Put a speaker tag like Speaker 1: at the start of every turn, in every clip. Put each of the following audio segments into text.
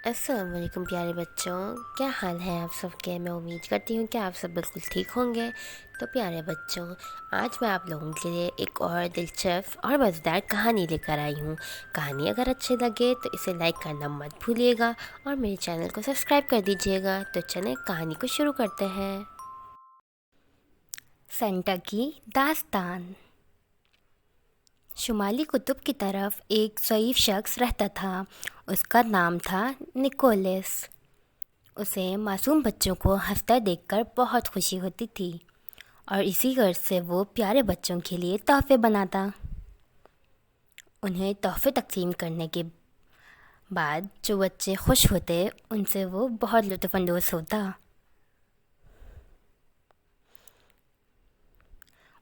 Speaker 1: السلام علیکم پیارے بچوں، کیا حال ہے آپ سب کے؟ میں امید کرتی ہوں کہ آپ سب بالکل ٹھیک ہوں گے۔ تو پیارے بچوں، آج میں آپ لوگوں کے لیے ایک اور دلچسپ اور مزیدار کہانی لے کر آئی ہوں۔ کہانی اگر اچھی لگے تو اسے لائک کرنا مت بھولیے گا اور میرے چینل کو سبسکرائب کر دیجیے گا۔ تو چلیں کہانی کو شروع کرتے ہیں۔ سینٹا کی داستان۔ شمالی قطب کی طرف ایک ضعیف شخص رہتا تھا۔ اس کا نام تھا نکولس۔ اسے معصوم بچوں کو ہنستا دیکھ کر بہت خوشی ہوتی تھی اور اسی غرض سے وہ پیارے بچوں کے لیے تحفے بناتا۔ انہیں تحفے تقسیم کرنے کے بعد جو بچے خوش ہوتے ان سے وہ بہت لطف اندوز ہوتا۔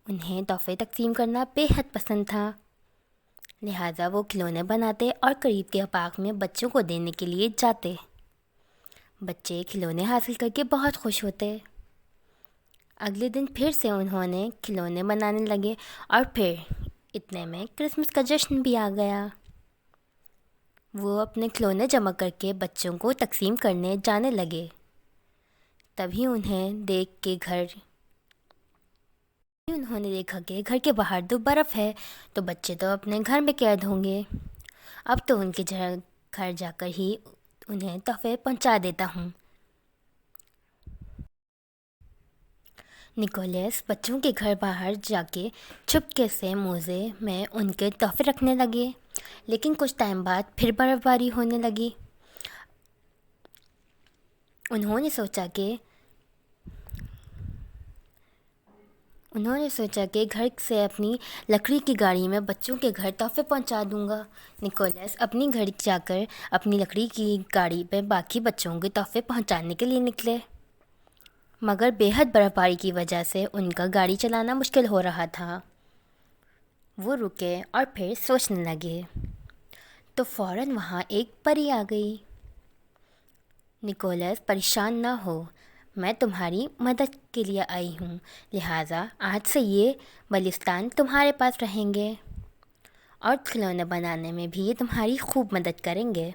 Speaker 1: انہیں تحفے تقسیم کرنا بے حد پسند تھا، لہٰذا وہ کھلونے بناتے اور قریب کے آفاق میں بچوں کو دینے کے لیے جاتے۔ بچے کھلونے حاصل کر کے بہت خوش ہوتے۔ اگلے دن پھر سے انہوں نے کھلونے بنانے لگے اور پھر اتنے میں کرسمس کا جشن بھی آ گیا۔ وہ اپنے کھلونے جمع کر کے بچوں کو تقسیم کرنے جانے لگے۔ تبھی انہوں نے دیکھا کہ گھر کے باہر تو برف ہے، تو بچے تو اپنے گھر میں قید ہوں گے۔ اب تو ان کے گھر جا کر ہی انہیں تحفے پہنچا دیتا ہوں۔ نکولس بچوں کے گھر باہر جا کے چھپکے سے موزے میں ان کے تحفے رکھنے لگے، لیکن کچھ ٹائم بعد پھر برف باری ہونے لگی۔ انہوں نے سوچا کہ گھر سے اپنی لکڑی کی گاڑی میں بچوں کے گھر تحفے پہنچا دوں گا۔ نکولس اپنی گھر جا کر اپنی لکڑی کی گاڑی پہ باقی بچوں کے تحفے پہنچانے کے لیے نکلے، مگر بے حد برف باری کی وجہ سے ان کا گاڑی چلانا مشکل ہو رہا تھا۔ وہ رکے اور پھر سوچنے لگے تو فوراً وہاں ایک پری آ گئی۔ نکولس پریشان نہ ہو، میں تمہاری مدد کے لیے آئی ہوں، لہٰذا آج سے یہ بلستان تمہارے پاس رہیں گے اور کھلونے بنانے میں بھی یہ تمہاری خوب مدد کریں گے۔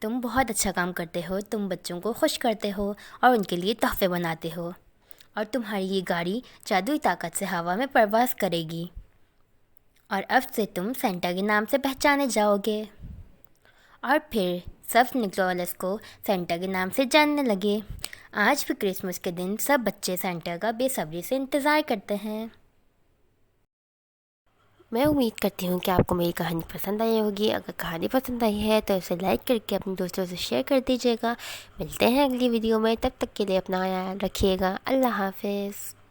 Speaker 1: تم بہت اچھا کام کرتے ہو، تم بچوں کو خوش کرتے ہو اور ان کے لیے تحفے بناتے ہو، اور تمہاری یہ گاڑی جادوئی طاقت سے ہوا میں پرواز کرے گی، اور اب سے تم سینٹا کے نام سے پہچانے جاؤ گے۔ اور پھر سب نکولس کو سینٹا کے نام سے جاننے لگے۔ آج بھی کرسمس کے دن سب بچے سینٹا کا بے صبری سے انتظار کرتے ہیں۔ میں امید کرتی ہوں کہ آپ کو میری کہانی پسند آئی ہوگی۔ اگر کہانی پسند آئی ہے تو اسے لائک کر کے اپنے دوستوں سے شیئر کر دیجیے گا۔ ملتے ہیں اگلی ویڈیو میں، تب تک کے لیے اپنا خیال رکھیے گا۔ اللہ حافظ۔